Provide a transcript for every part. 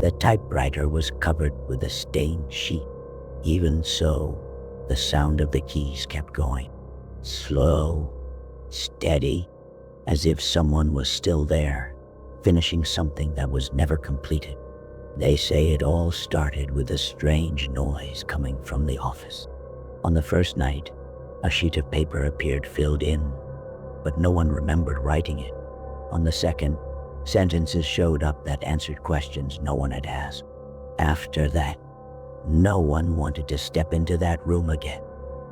The typewriter was covered with a stained sheet. Even so, the sound of the keys kept going. Slow, steady, as if someone was still there, finishing something that was never completed. They say it all started with a strange noise coming from the office. On the first night, a sheet of paper appeared filled in, but no one remembered writing it. On the second, sentences showed up that answered questions no one had asked. After that, no one wanted to step into that room again.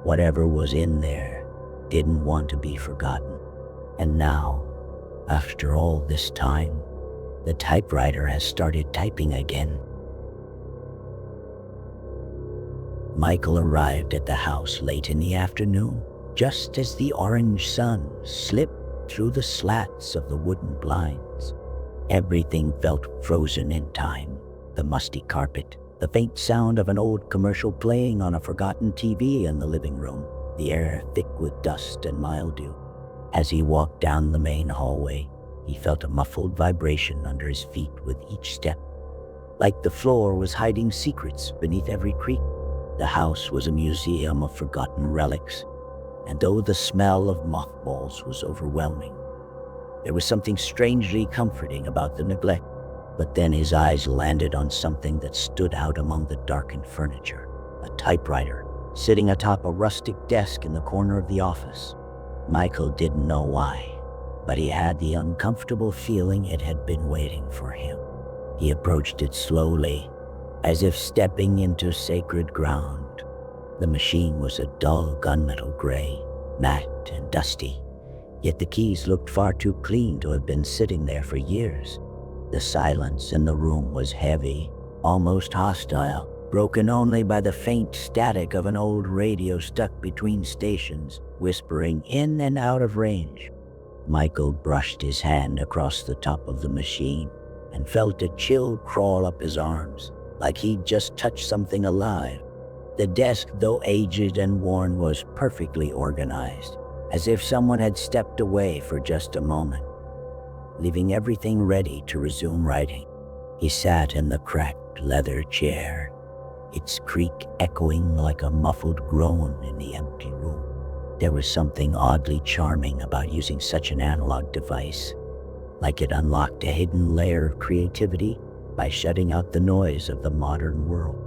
Whatever was in there didn't want to be forgotten. And now, after all this time, the typewriter has started typing again. Michael arrived at the house late in the afternoon, just as the orange sun slipped through the slats of the wooden blinds. Everything felt frozen in time. The musty carpet, the faint sound of an old commercial playing on a forgotten TV in the living room, the air thick with dust and mildew. As he walked down the main hallway, he felt a muffled vibration under his feet with each step, like the floor was hiding secrets beneath every creak. The house was a museum of forgotten relics, and though the smell of mothballs was overwhelming, there was something strangely comforting about the neglect. But then his eyes landed on something that stood out among the darkened furniture, a typewriter sitting atop a rustic desk in the corner of the office. Michael didn't know why, but he had the uncomfortable feeling it had been waiting for him. He approached it slowly, as if stepping into sacred ground. The machine was a dull gunmetal gray, matte and dusty, yet the keys looked far too clean to have been sitting there for years. The silence in the room was heavy, almost hostile, broken only by the faint static of an old radio stuck between stations, whispering in and out of range. Michael brushed his hand across the top of the machine and felt a chill crawl up his arms, like he'd just touched something alive. The desk, though aged and worn, was perfectly organized, as if someone had stepped away for just a moment, leaving everything ready to resume writing. He sat in the cracked leather chair, its creak echoing like a muffled groan in the empty room. There was something oddly charming about using such an analog device, like it unlocked a hidden layer of creativity by shutting out the noise of the modern world.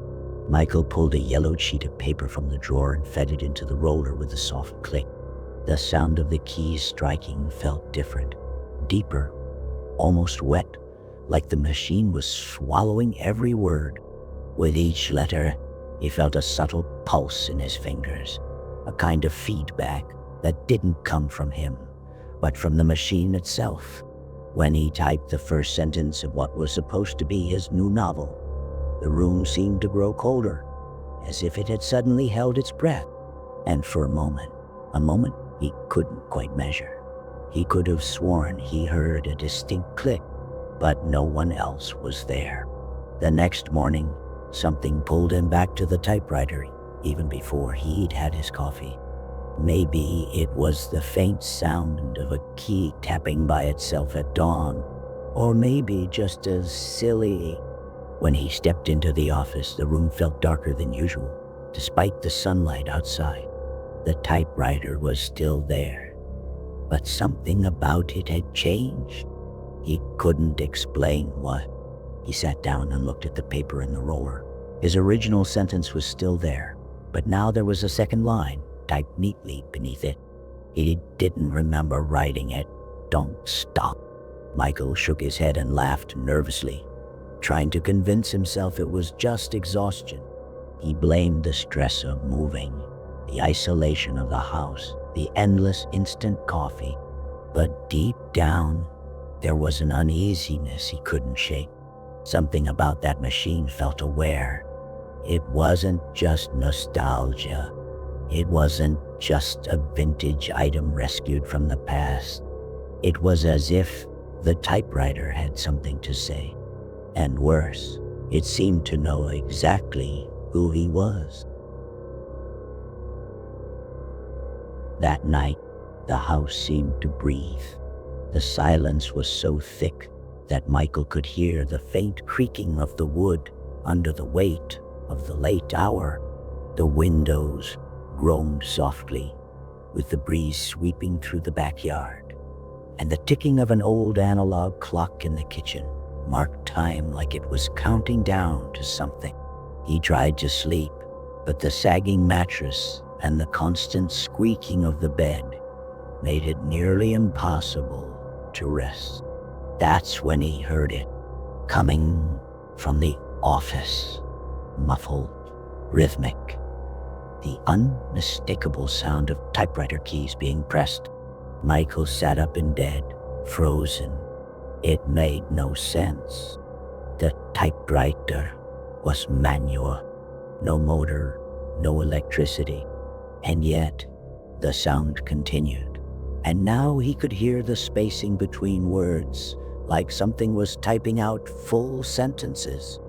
Michael pulled a yellowed sheet of paper from the drawer and fed it into the roller with a soft click. The sound of the keys striking felt different, deeper, almost wet, like the machine was swallowing every word. With each letter, he felt a subtle pulse in his fingers, a kind of feedback that didn't come from him, but from the machine itself. When he typed the first sentence of what was supposed to be his new novel, the room seemed to grow colder, as if it had suddenly held its breath. And for a moment he couldn't quite measure, he could have sworn he heard a distinct click, but no one else was there. The next morning, something pulled him back to the typewriter, even before he'd had his coffee. Maybe it was the faint sound of a key tapping by itself at dawn, or maybe just as silly. When he stepped into the office, the room felt darker than usual, despite the sunlight outside. The typewriter was still there, but something about it had changed. He couldn't explain what. He sat down and looked at the paper in the roller. His original sentence was still there, but now there was a second line, typed neatly beneath it. He didn't remember writing it. "Don't stop." Michael shook his head and laughed nervously, trying to convince himself it was just exhaustion. He blamed the stress of moving, the isolation of the house, the endless instant coffee. But deep down, there was an uneasiness he couldn't shake. Something about that machine felt aware. It wasn't just nostalgia. It wasn't just a vintage item rescued from the past. It was as if the typewriter had something to say. And worse, it seemed to know exactly who he was. That night, the house seemed to breathe. The silence was so thick that Michael could hear the faint creaking of the wood under the weight of the late hour. The windows groaned softly, with the breeze sweeping through the backyard, and the ticking of an old analog clock in the kitchen marked time like it was counting down to something. He tried to sleep, but the sagging mattress and the constant squeaking of the bed made it nearly impossible to rest. That's when he heard it, coming from the office, muffled, rhythmic, the unmistakable sound of typewriter keys being pressed. Michael sat up in bed, frozen. It made no sense. The typewriter was manual, no motor, no electricity, and yet the sound continued. And now he could hear the spacing between words, like something was typing out full sentences.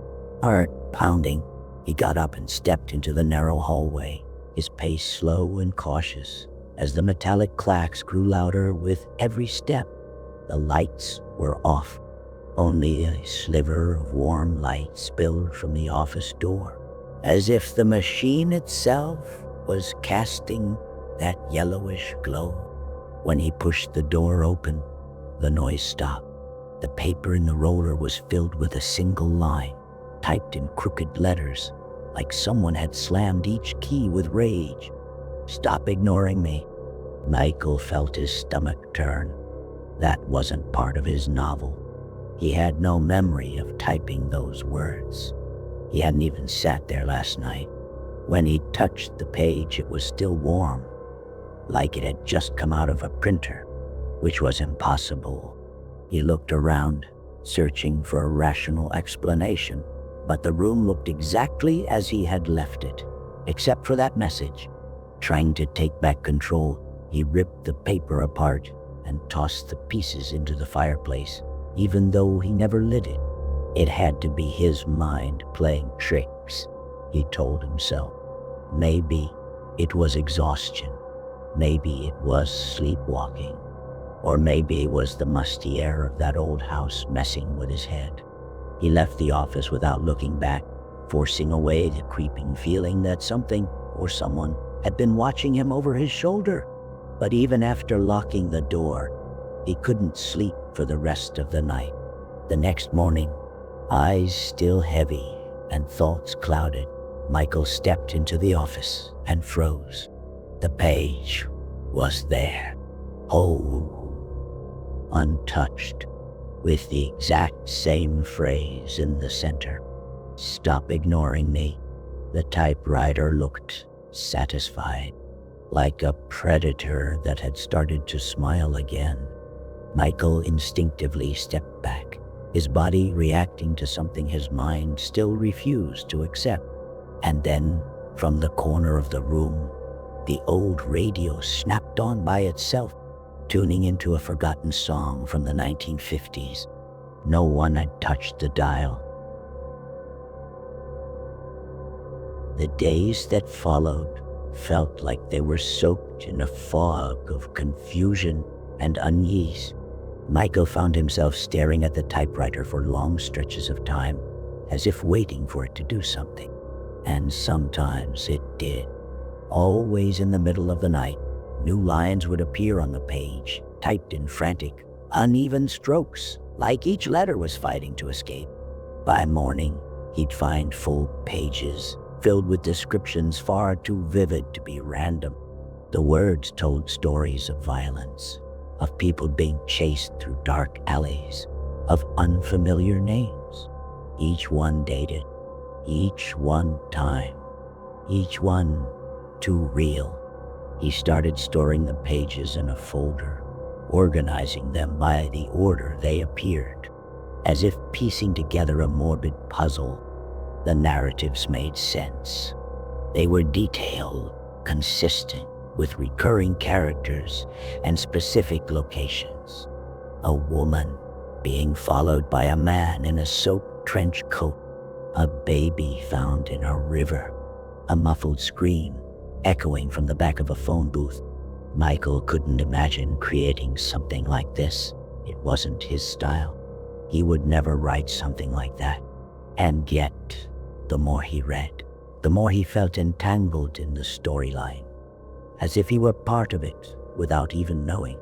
Heart pounding, he got up and stepped into the narrow hallway, his pace slow and cautious, as the metallic clacks grew louder with every step. The lights were off. Only a sliver of warm light spilled from the office door, as if the machine itself was casting that yellowish glow. When he pushed the door open, the noise stopped. The paper in the roller was filled with a single line, typed in crooked letters, like someone had slammed each key with rage. "Stop ignoring me." Michael felt his stomach turn. That wasn't part of his novel. He had no memory of typing those words. He hadn't even sat there last night. When he touched the page, it was still warm, like it had just come out of a printer, which was impossible. He looked around, searching for a rational explanation, but the room looked exactly as he had left it, except for that message. Trying to take back control, he ripped the paper apart and tossed the pieces into the fireplace, even though he never lit it. It had to be his mind playing tricks, he told himself. Maybe it was exhaustion. Maybe it was sleepwalking. Or maybe it was the musty air of that old house messing with his head. He left the office without looking back, forcing away the creeping feeling that something or someone had been watching him over his shoulder. But even after locking the door, he couldn't sleep for the rest of the night. The next morning, eyes still heavy and thoughts clouded, Michael stepped into the office and froze. The page was there, whole, untouched, with the exact same phrase in the center. "Stop ignoring me." The typewriter looked satisfied, like a predator that had started to smile again. Michael instinctively stepped back, his body reacting to something his mind still refused to accept. And then, from the corner of the room, the old radio snapped on by itself, tuning into a forgotten song from the 1950s. No one had touched the dial. The days that followed felt like they were soaked in a fog of confusion and unease. Michael found himself staring at the typewriter for long stretches of time, as if waiting for it to do something. And sometimes it did. Always in the middle of the night, new lines would appear on the page, typed in frantic, uneven strokes, like each letter was fighting to escape. By morning, he'd find full pages, filled with descriptions far too vivid to be random. The words told stories of violence, of people being chased through dark alleys, of unfamiliar names. Each one dated, each one time, each one too real. He started storing the pages in a folder, organizing them by the order they appeared. As if piecing together a morbid puzzle, the narratives made sense. They were detailed, consistent, with recurring characters and specific locations. A woman being followed by a man in a soaked trench coat, a baby found in a river, a muffled scream echoing from the back of a phone booth. Michael couldn't imagine creating something like this. It wasn't his style. He would never write something like that. And yet, the more he read, the more he felt entangled in the storyline, as if he were part of it without even knowing.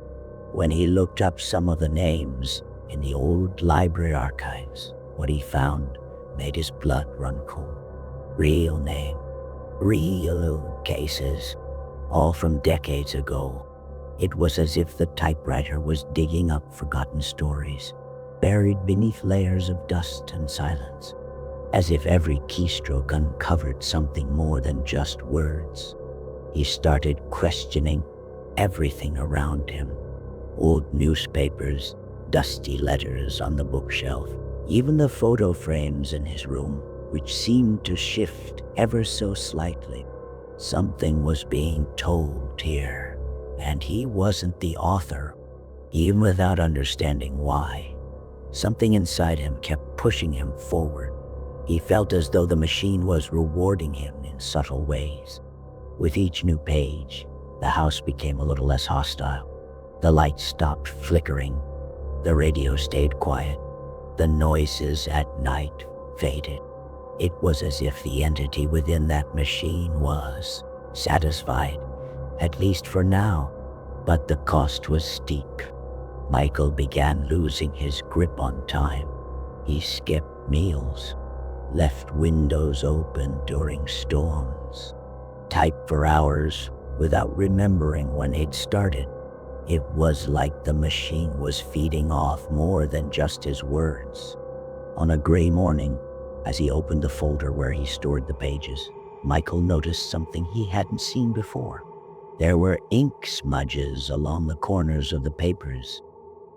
When he looked up some of the names in the old library archives, what he found made his blood run cold. Real name, real cases, all from decades ago. It was as if the typewriter was digging up forgotten stories, buried beneath layers of dust and silence, as if every keystroke uncovered something more than just words. He started questioning everything around him. Old newspapers, dusty letters on the bookshelf, even the photo frames in his room, which seemed to shift ever so slightly. Something was being told here, and he wasn't the author. Even without understanding why, something inside him kept pushing him forward. He felt as though the machine was rewarding him in subtle ways. With each new page, the house became a little less hostile. The lights stopped flickering. The radio stayed quiet. The noises at night faded. It was as if the entity within that machine was satisfied, at least for now. But the cost was steep. Michael began losing his grip on time. He skipped meals, left windows open during storms, typed for hours without remembering when he'd started. It was like the machine was feeding off more than just his words. On a gray morning, as he opened the folder where he stored the pages, Michael noticed something he hadn't seen before. There were ink smudges along the corners of the papers,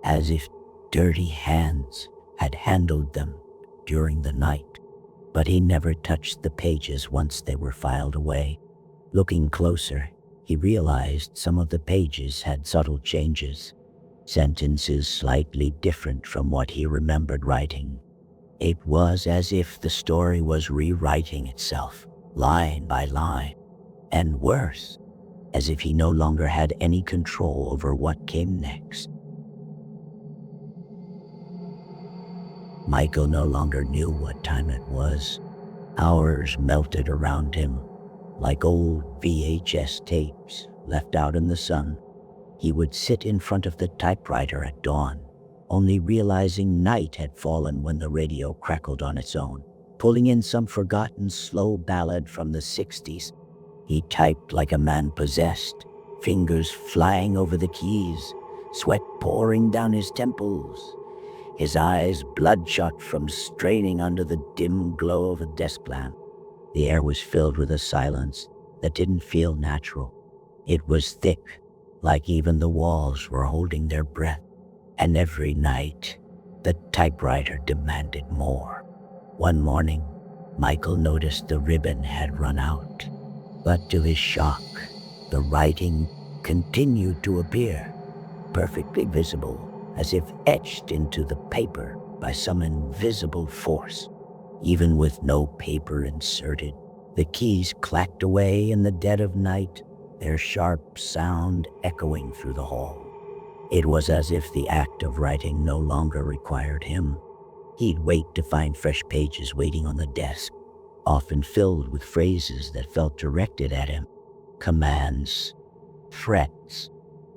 as if dirty hands had handled them during the night. But he never touched the pages once they were filed away. Looking closer, he realized some of the pages had subtle changes, sentences slightly different from what he remembered writing. It was as if the story was rewriting itself, line by line, and worse, as if he no longer had any control over what came next. Michael no longer knew what time it was. Hours melted around him, like old VHS tapes left out in the sun. He would sit in front of the typewriter at dawn, only realizing night had fallen when the radio crackled on its own, pulling in some forgotten slow ballad from the 60s. He typed like a man possessed, fingers flying over the keys, sweat pouring down his temples, his eyes bloodshot from straining under the dim glow of a desk lamp. The air was filled with a silence that didn't feel natural. It was thick, like even the walls were holding their breath. And every night, the typewriter demanded more. One morning, Michael noticed the ribbon had run out. But to his shock, the writing continued to appear, perfectly visible, as if etched into the paper by some invisible force. Even with no paper inserted, the keys clacked away in the dead of night, their sharp sound echoing through the hall. It was as if the act of writing no longer required him. He'd wait to find fresh pages waiting on the desk, often filled with phrases that felt directed at him, commands, threats.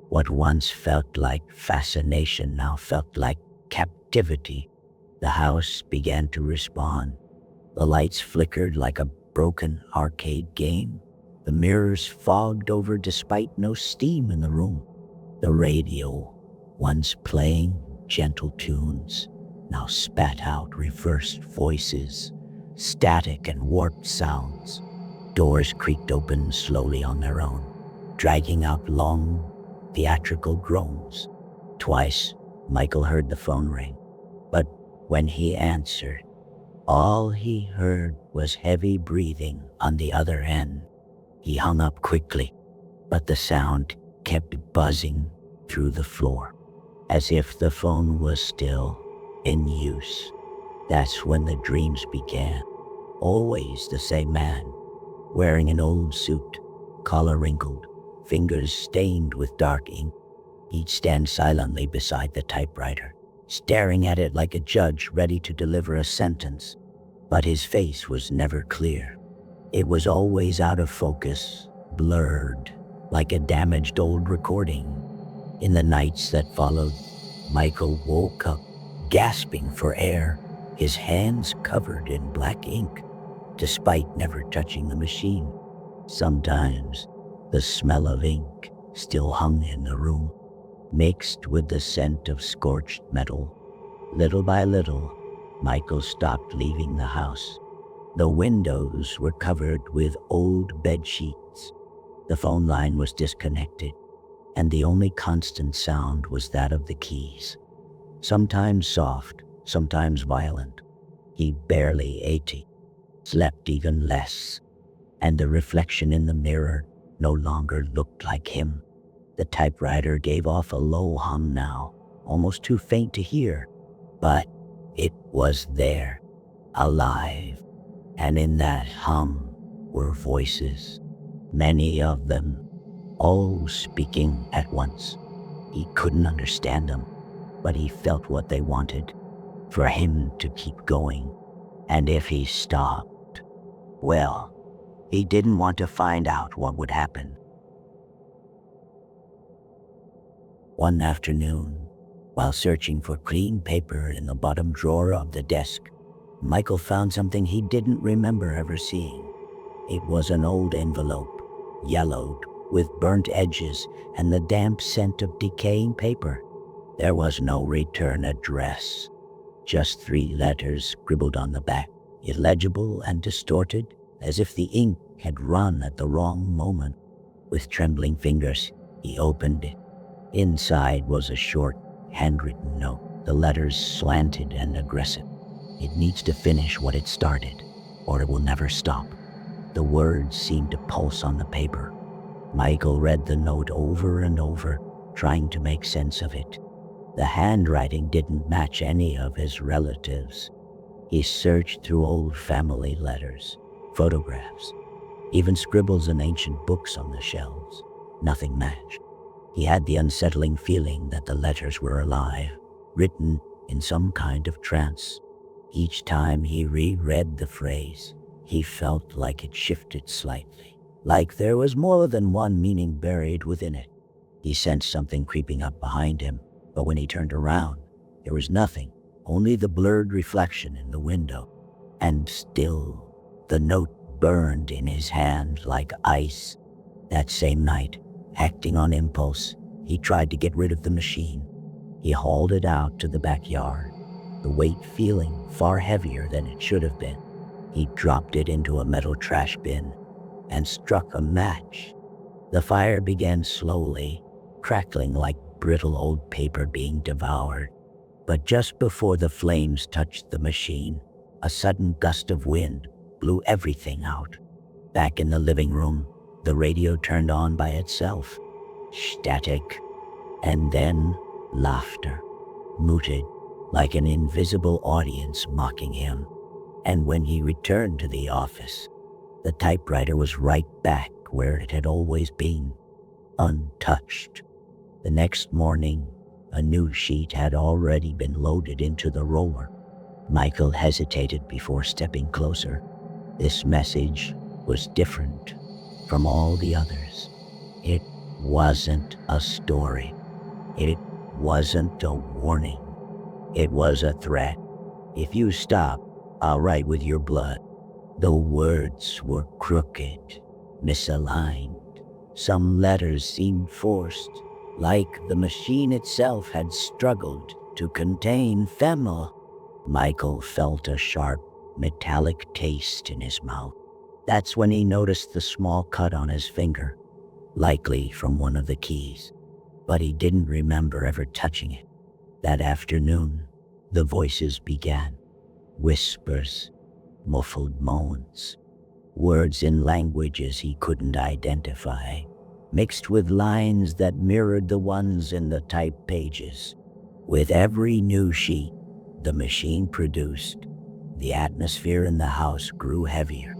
What once felt like fascination now felt like captivity. The house began to respond. The lights flickered like a broken arcade game. The mirrors fogged over despite no steam in the room. The radio, once playing gentle tunes, now spat out reversed voices, static and warped sounds. Doors creaked open slowly on their own, dragging out long, theatrical groans. Twice, Michael heard the phone ring, but when he answered, all he heard was heavy breathing on the other end. He hung up quickly, but the sound kept buzzing through the floor, as if the phone was still in use. That's when the dreams began. Always the same man, wearing an old suit, collar wrinkled, fingers stained with dark ink. He'd stand silently beside the typewriter, staring at it like a judge ready to deliver a sentence. But his face was never clear. It was always out of focus, blurred, like a damaged old recording. In the nights that followed, Michael woke up, gasping for air, his hands covered in black ink, despite never touching the machine. Sometimes, the smell of ink still hung in the room, mixed with the scent of scorched metal. Little by little, Michael stopped leaving the house. The windows were covered with old bed sheets. The phone line was disconnected, and the only constant sound was that of the keys. Sometimes soft, sometimes violent. He barely ate, slept even less, and the reflection in the mirror no longer looked like him. The typewriter gave off a low hum now, almost too faint to hear, but it was there, alive, and in that hum were voices, many of them, all speaking at once. He couldn't understand them, but he felt what they wanted, for him to keep going. And if he stopped, well, he didn't want to find out what would happen. One afternoon, while searching for clean paper in the bottom drawer of the desk, Michael found something he didn't remember ever seeing. It was an old envelope, yellowed, with burnt edges and the damp scent of decaying paper. There was no return address, just 3 letters scribbled on the back, illegible and distorted, as if the ink had run at the wrong moment. With trembling fingers, he opened it. Inside was a short, handwritten note, the letters slanted and aggressive. It needs to finish what it started, or it will never stop. The words seemed to pulse on the paper. Michael read the note over and over, trying to make sense of it. The handwriting didn't match any of his relatives. He searched through old family letters, photographs, even scribbles in ancient books on the shelves. Nothing matched. He had the unsettling feeling that the letters were alive, written in some kind of trance. Each time he reread the phrase, he felt like it shifted slightly, like there was more than one meaning buried within it. He sensed something creeping up behind him, but when he turned around, there was nothing, only the blurred reflection in the window. And still, the note burned in his hand like ice. That same night, acting on impulse, he tried to get rid of the machine. He hauled it out to the backyard, the weight feeling far heavier than it should have been. He dropped it into a metal trash bin and struck a match. The fire began slowly, crackling like brittle old paper being devoured. But just before the flames touched the machine, a sudden gust of wind blew everything out. Back in the living room, the radio turned on by itself. Static, and then laughter, muted, like an invisible audience mocking him. And when he returned to the office, the typewriter was right back where it had always been, untouched. The next morning, a new sheet had already been loaded into the roller. Michael hesitated before stepping closer. This message was different from all the others. It wasn't a story. It wasn't a warning. It was a threat. If you stop, I'll write with your blood. The words were crooked, misaligned. Some letters seemed forced, like the machine itself had struggled to contain Femel. Michael felt a sharp, metallic taste in his mouth. That's when he noticed the small cut on his finger, likely from one of the keys, but he didn't remember ever touching it. That afternoon, the voices began. Whispers, muffled moans, words in languages he couldn't identify, mixed with lines that mirrored the ones in the typed pages. With every new sheet the machine produced, the atmosphere in the house grew heavier,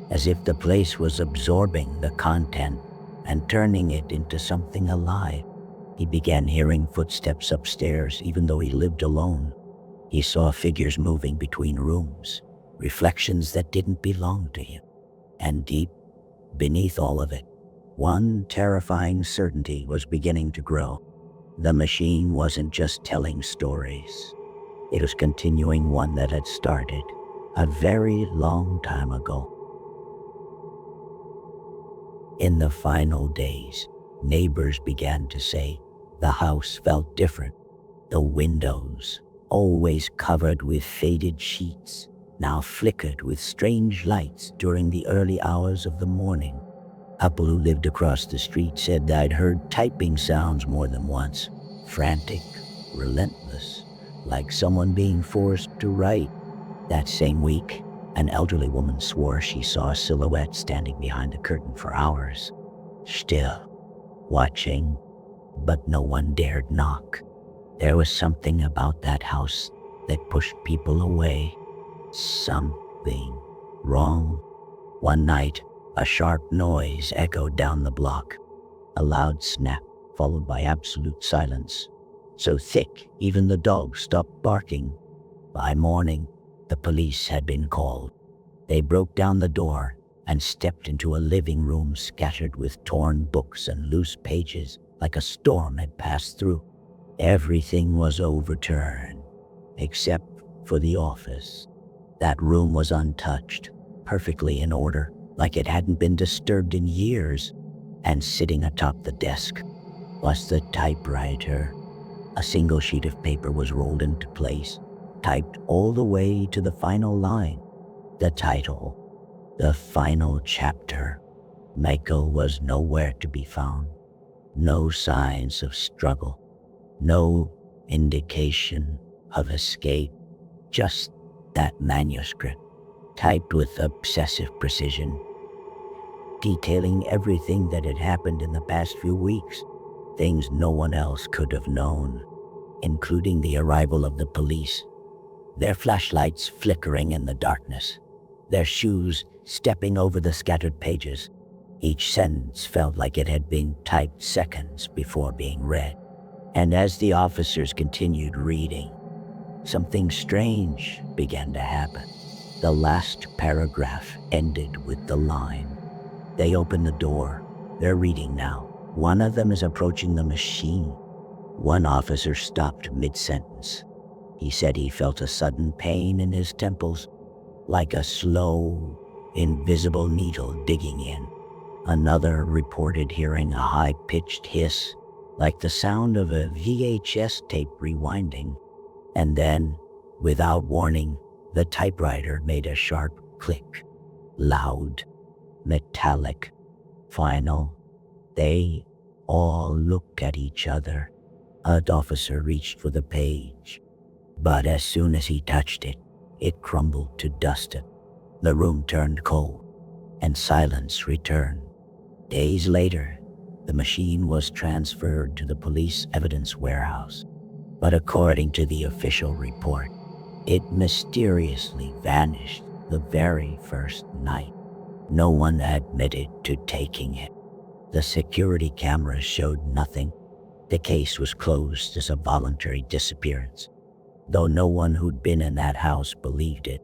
as if the place was absorbing the content and turning it into something alive. He began hearing footsteps upstairs even though he lived alone. He saw figures moving between rooms, reflections that didn't belong to him. And deep beneath all of it, one terrifying certainty was beginning to grow. The machine wasn't just telling stories. It was continuing one that had started a very long time ago. In the final days, neighbors began to say the house felt different. The windows, always covered with faded sheets, now flickered with strange lights during the early hours of the morning. A couple who lived across the street said they'd heard typing sounds more than once, frantic, relentless, like someone being forced to write. That same week, an elderly woman swore she saw a silhouette standing behind the curtain for hours, still, watching, but no one dared knock. There was something about that house that pushed people away. Something wrong. One night, a sharp noise echoed down the block. A loud snap, followed by absolute silence. So thick, even the dog stopped barking. By morning, the police had been called. They broke down the door and stepped into a living room scattered with torn books and loose pages, like a storm had passed through. Everything was overturned, except for the office. That room was untouched, perfectly in order, like it hadn't been disturbed in years. And sitting atop the desk was the typewriter. A single sheet of paper was rolled into place, typed all the way to the final line. The title, the final chapter. Michael was nowhere to be found. No signs of struggle. No indication of escape. Just that manuscript, typed with obsessive precision, detailing everything that had happened in the past few weeks, things no one else could have known, including the arrival of the police, their flashlights flickering in the darkness, their shoes stepping over the scattered pages. Each sentence felt like it had been typed seconds before being read. And as the officers continued reading, something strange began to happen. The last paragraph ended with the line. They opened the door. They're reading now. One of them is approaching the machine. One officer stopped mid-sentence. He said he felt a sudden pain in his temples, like a slow, invisible needle digging in. Another reported hearing a high-pitched hiss, like the sound of a VHS tape rewinding. And then, without warning, the typewriter made a sharp click. Loud, metallic, final. They all looked at each other. An officer reached for the page, but as soon as he touched it, it crumbled to dust. The room turned cold, and silence returned. Days later, the machine was transferred to the police evidence warehouse. But according to the official report, it mysteriously vanished the very first night. No one admitted to taking it. The security cameras showed nothing. The case was closed as a voluntary disappearance, though no one who'd been in that house believed it.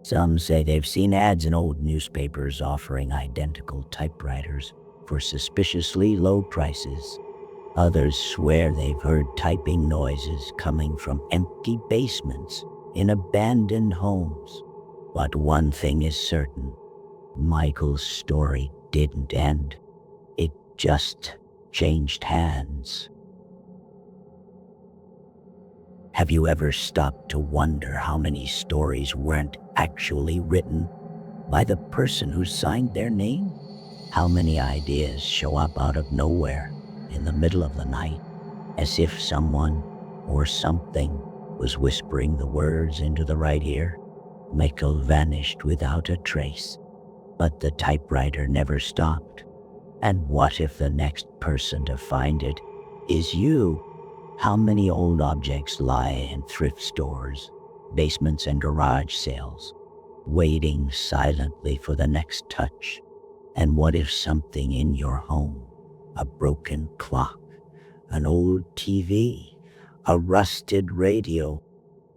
Some say they've seen ads in old newspapers offering identical typewriters for suspiciously low prices. Others swear they've heard typing noises coming from empty basements in abandoned homes. But one thing is certain, Michael's story didn't end. It just changed hands. Have you ever stopped to wonder how many stories weren't actually written by the person who signed their name? How many ideas show up out of nowhere in the middle of the night, as if someone or something was whispering the words into the right ear? Michael vanished without a trace, but the typewriter never stopped. And what if the next person to find it is you? How many old objects lie in thrift stores, basements, and garage sales, waiting silently for the next touch? And what if something in your home, a broken clock, an old TV, a rusted radio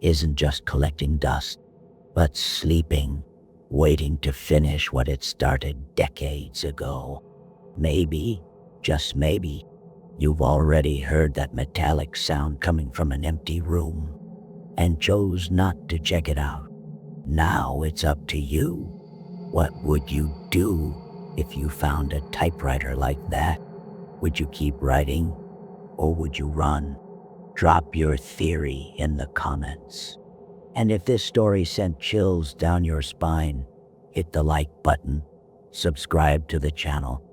isn't just collecting dust, but sleeping, waiting to finish what it started decades ago. Maybe, just maybe, you've already heard that metallic sound coming from an empty room and chose not to check it out. Now it's up to you. What would you do if you found a typewriter like that? Would you keep writing, or would you run? Drop your theory in the comments. And if this story sent chills down your spine, hit the like button, subscribe to the channel,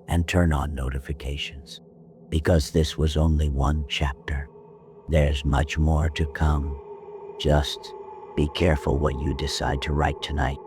and turn on notifications. Because this was only one chapter. There's much more to come. Just be careful what you decide to write tonight.